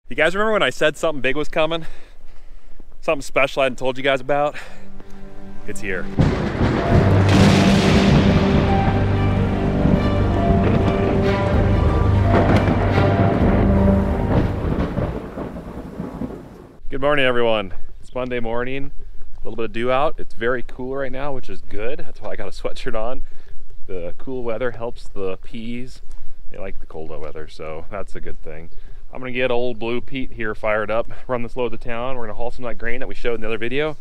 You guys remember when I said something big was coming? Something special I hadn't told you guys about? It's here. Good morning, everyone. It's Monday morning. A little bit of dew out. It's very cool right now, which is good. That's why I got a sweatshirt on. The cool weather helps the peas. They like the cold weather, so that's a good thing. I'm gonna get old Blue Pete here fired up, run this load to town. We're gonna haul some of that grain that we showed in the other video.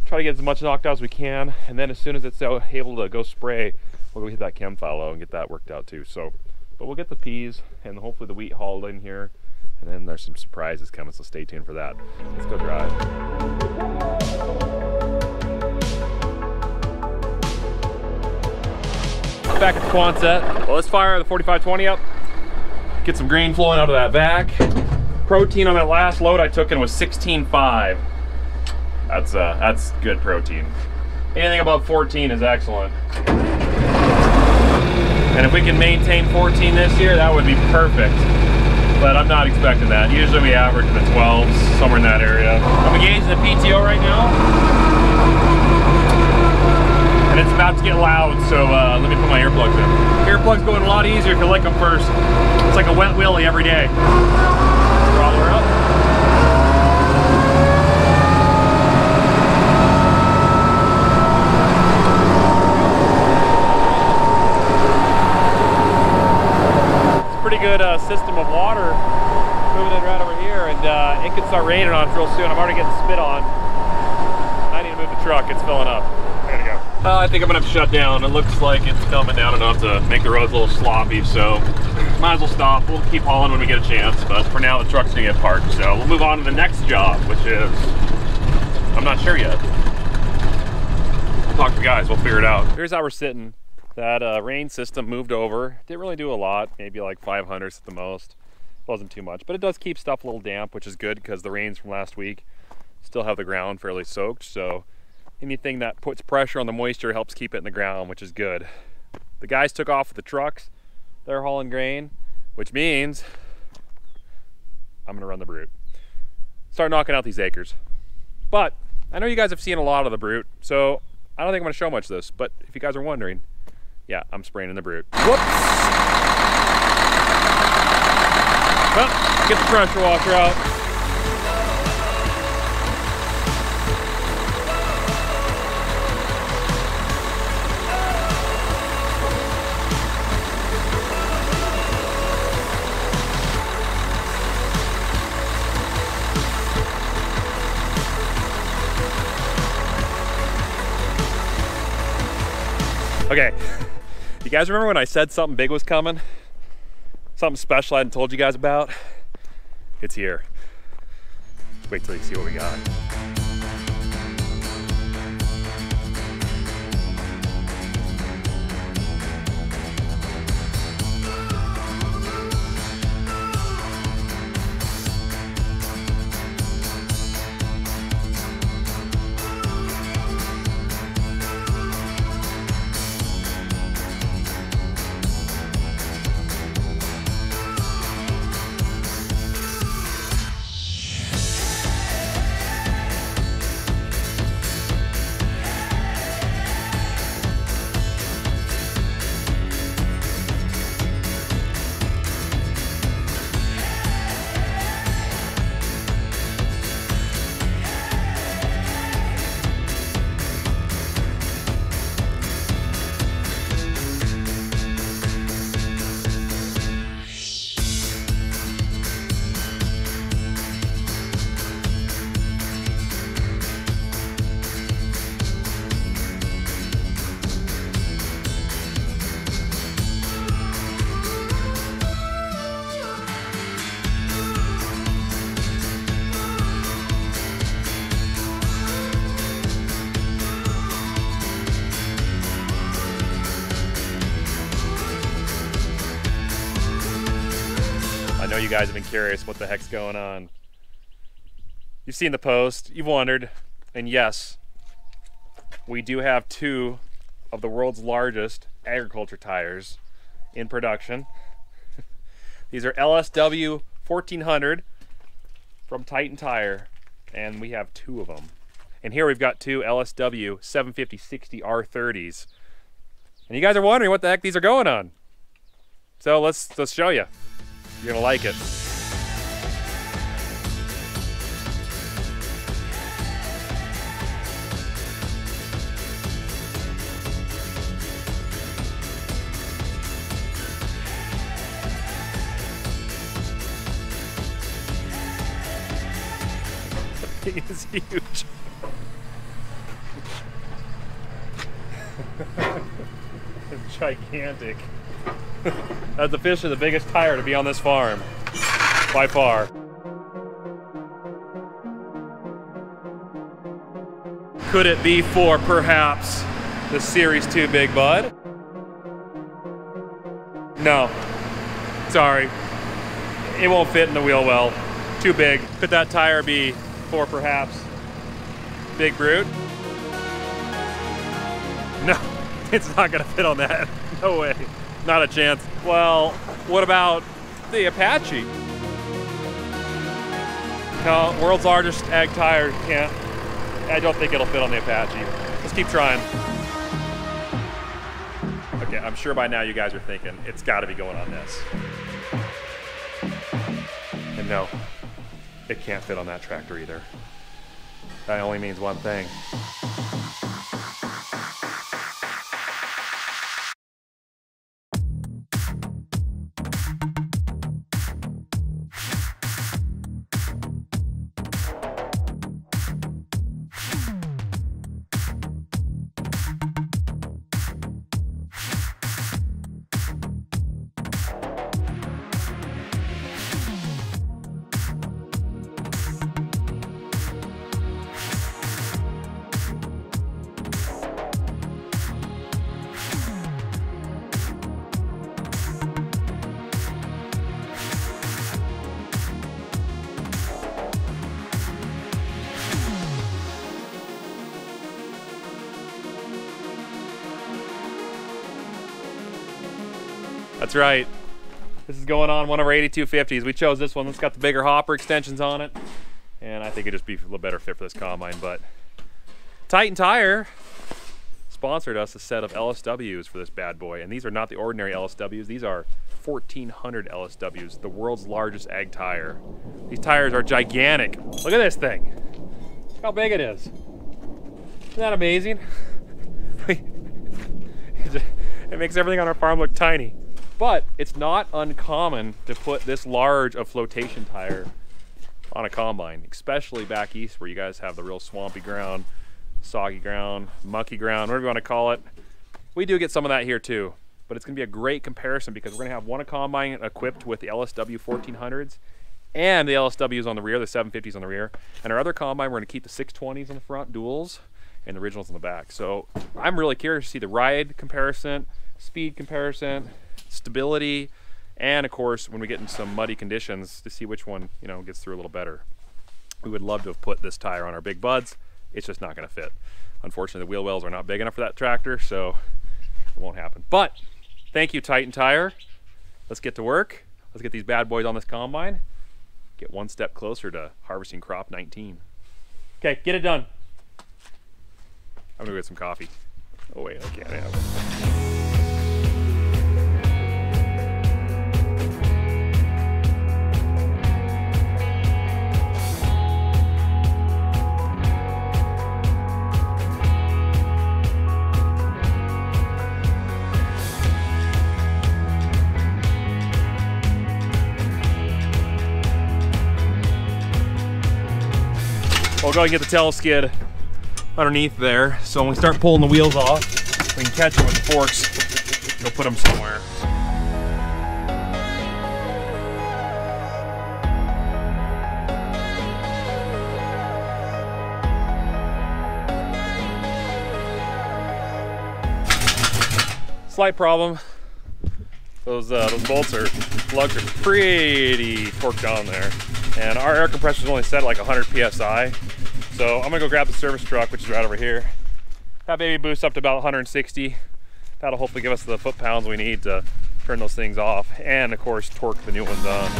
Try to get as much knocked out as we can, and then as soon as it's able to go spray, we'll go hit that chem fallow and get that worked out too. So, but we'll get the peas and hopefully the wheat hauled in here, and then there's some surprises coming, so stay tuned for that. Let's go drive. Back at the Quonset. Well, let's fire the 4520 up. Get some grain flowing out of that vac. Protein on that last load I took in was 16.5. That's good protein. Anything above 14 is excellent. And if we can maintain 14 this year, that would be perfect. But I'm not expecting that. Usually we average in the 12s, somewhere in that area. I'm engaged in the PTO right now. And it's about to get loud, so let me put my earplugs in. Earplugs going a lot easier if you lick them first. It's like a wet willy every day. Throttle her up. It's a pretty good system of water moving in right over here, and it could start raining on us real soon. I'm already getting spit on. I need to move the truck, it's filling up. I gotta go. I think I'm gonna have to shut down. It looks like it's coming down enough to make the roads a little sloppy, so might as well stop. We'll keep hauling when we get a chance, but for now the truck's gonna get parked. So we'll move on to the next job, which is, I'm not sure yet. We'll talk to the guys, we'll figure it out. Here's how we're sitting. That rain system moved over. Didn't really do a lot, maybe like 500ths at the most. Wasn't too much, but it does keep stuff a little damp, which is good because the rains from last week still have the ground fairly soaked, so anything that puts pressure on the moisture helps keep it in the ground, which is good. The guys took off with the trucks. They're hauling grain, which means I'm gonna run the Brute. Start knocking out these acres. But I know you guys have seen a lot of the Brute, so I don't think I'm gonna show much of this, but if you guys are wondering, yeah, I'm spraying in the Brute. Whoops! Well, get the pressure washer out. Okay, you guys remember when I said something big was coming? Something special I hadn't told you guys about? It's here. Wait till you see what we got. I know you guys have been curious what the heck's going on. You've seen the post, you've wondered, and yes, we do have two of the world's largest agriculture tires in production. These are LSW 1400 from Titan Tire, and we have 2 of them. And here we've got 2 LSW 750/60 R30s. And you guys are wondering what the heck these are going on. So let's show you. You're gonna like it. The thing is huge. It's gigantic. That's officially the biggest tire to be on this farm, by far. Could it be for perhaps the Series 2 Big Bud? No, sorry. It won't fit in the wheel well. Too big. Could that tire be for perhaps Big Brute? No, it's not gonna fit on that. No way, not a chance. Well, what about the Apache? No, world's largest ag tire can't. I don't think it'll fit on the Apache. Let's keep trying. Okay, I'm sure by now you guys are thinking, it's gotta be going on this. And no, it can't fit on that tractor either. That only means one thing. That's right. This is going on one of our 8250s. We chose this one. It's got the bigger hopper extensions on it. And I think it'd just be a little better fit for this combine. But Titan Tire sponsored us a set of LSWs for this bad boy. And these are not the ordinary LSWs. These are 1400 LSWs, the world's largest ag tire. These tires are gigantic. Look at this thing. Look how big it is. Isn't that amazing? It makes everything on our farm look tiny. But it's not uncommon to put this large of flotation tire on a combine, especially back east where you guys have the real swampy ground, soggy ground, mucky ground, whatever you want to call it. We do get some of that here too, but it's going to be a great comparison because we're going to have one combine equipped with the LSW 1400s and the LSWs on the rear, the 750s on the rear, and our other combine we're going to keep the 620s on the front, duals, and the originals on the back. So I'm really curious to see the ride comparison, speed comparison, stability, and of course when we get in some muddy conditions to see which one, you know, gets through a little better. We would love to have put this tire on our Big Buds. It's just not going to fit. Unfortunately, the wheel wells are not big enough for that tractor, so it won't happen. But thank you, Titan Tire. Let's get to work. Let's get these bad boys on this combine. Get one step closer to harvesting crop 19. Okay, get it done. I'm gonna go get some coffee. Oh wait, I can't have it. We'll go and get the tail skid underneath there, so when we start pulling the wheels off, we can catch them with the forks. Go put them somewhere. Slight problem. Those bolts are, lugs are pretty torqued down there. And our air compressor is only set at like 100 PSI. So I'm gonna go grab the service truck, which is right over here. That baby boosts up to about 160. That'll hopefully give us the foot-pounds we need to turn those things off. And of course, torque the new ones on.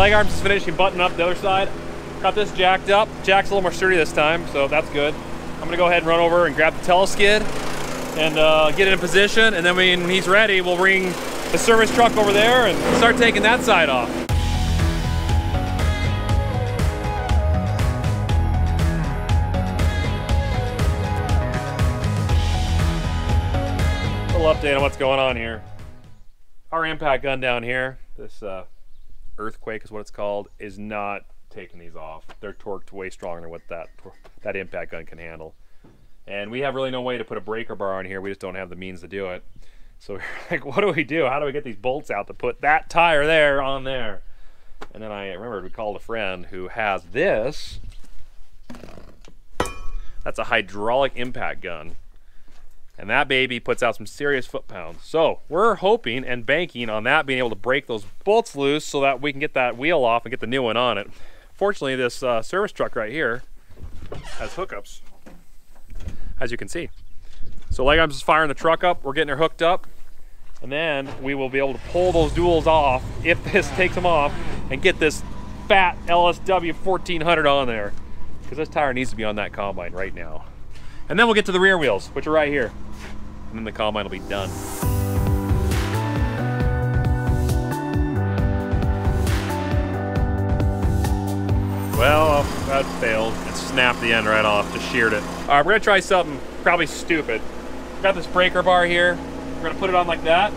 leg arms is finishing buttoning up the other side. Got this jacked up. Jack's a little more sturdy this time, so that's good. I'm gonna go ahead and run over and grab the teleskid and get it in position, and then when he's ready, we'll bring the service truck over there and start taking that side off. A little update on what's going on here. Our impact gun down here, this Earthquake is what it's called, is not taking these off. They're torqued way stronger than what that impact gun can handle. And we have really no way to put a breaker bar on here. We just don't have the means to do it. So we're like, what do we do? How do we get these bolts out to put that tire there on there? And then I remembered we called a friend who has this. That's a hydraulic impact gun. And that baby puts out some serious foot-pounds. So we're hoping and banking on that being able to break those bolts loose so that we can get that wheel off and get the new one on it. Fortunately, this service truck right here has hookups, as you can see. So leg arms is firing the truck up, we're getting her hooked up, and then we will be able to pull those duals off if this takes them off and get this fat LSW 1400 on there, because this tire needs to be on that combine right now. And then we'll get to the rear wheels, which are right here. And then the combine will be done. Well, that failed. It snapped the end right off, just sheared it. All right, we're gonna try something probably stupid. Got this breaker bar here. We're gonna put it on like that.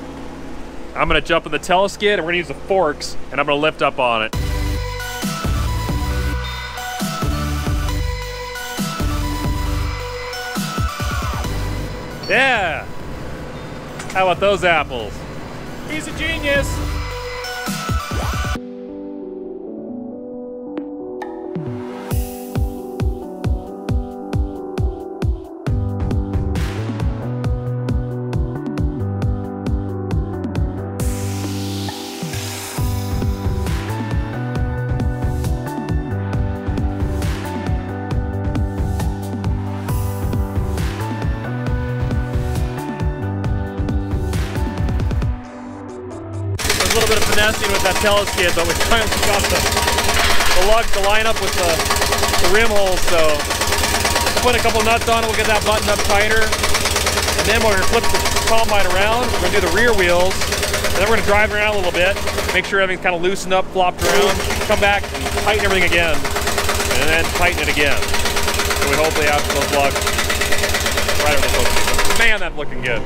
I'm gonna jump in the teleskid and we're gonna use the forks and I'm gonna lift up on it. Yeah! How about those apples? He's a genius! A little bit of finessing with that teleskid, but we finally got the lugs to line up with the rim holes, so put a couple nuts on it, we'll get that buttoned up tighter, and then we're going to flip the combine around, we're going to do the rear wheels, and then we're going to drive around a little bit, make sure everything's kind of loosened up, flopped around, come back and tighten everything again, and then tighten it again. So we hopefully have those lugs right where they're supposed to be. Man, that's looking good.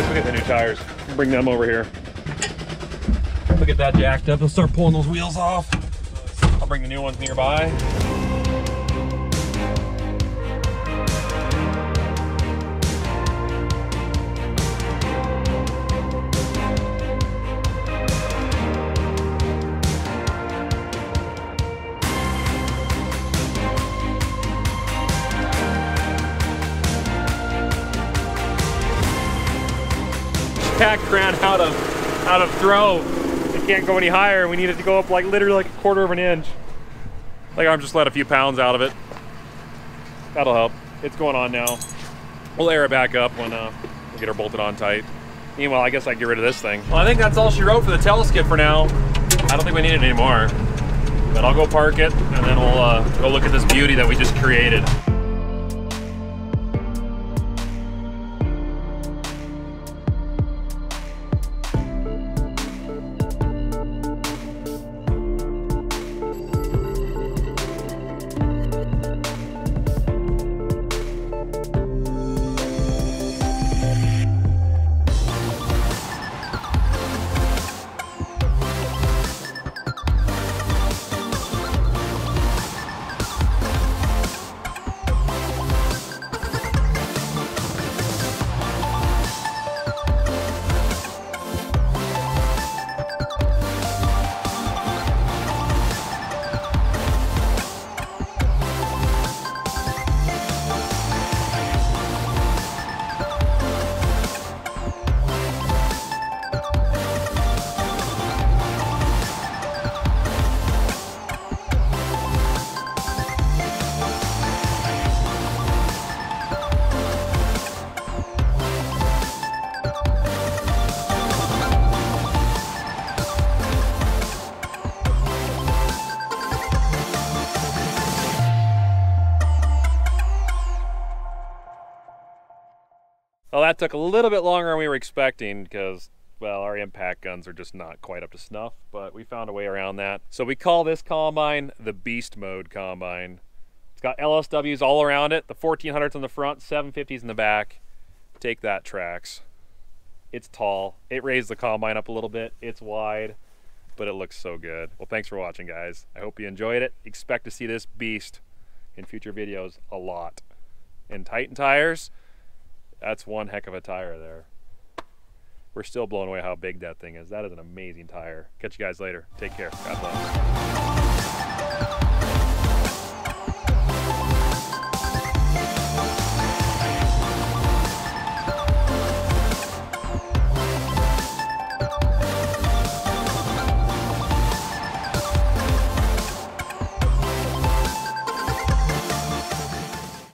We'll get the new tires. Bring them over here. We'll get that jacked up. We'll start pulling those wheels off. I'll bring the new ones nearby. Jack ran out of throw. It can't go any higher. We need it to go up like literally like a quarter of an inch. Like I'm just let a few pounds out of it. That'll help. It's going on now. We'll air it back up when we'll get her bolted on tight. Meanwhile, I guess I can get rid of this thing. Well, I think that's all she wrote for the teleskid for now. I don't think we need it anymore. But I'll go park it and then we'll go look at this beauty that we just created. Well, that took a little bit longer than we were expecting because, well, our impact guns are just not quite up to snuff, but we found a way around that. So we call this combine the Beast Mode combine. It's got LSWs all around it, the 1400s in the front, 750s in the back. Take that, tracks. It's tall. It raised the combine up a little bit. It's wide, but it looks so good. Well, thanks for watching, guys. I hope you enjoyed it. Expect to see this beast in future videos a lot. And Titan tires, that's one heck of a tire there. We're still blown away how big that thing is. That is an amazing tire. Catch you guys later. Take care. God bless.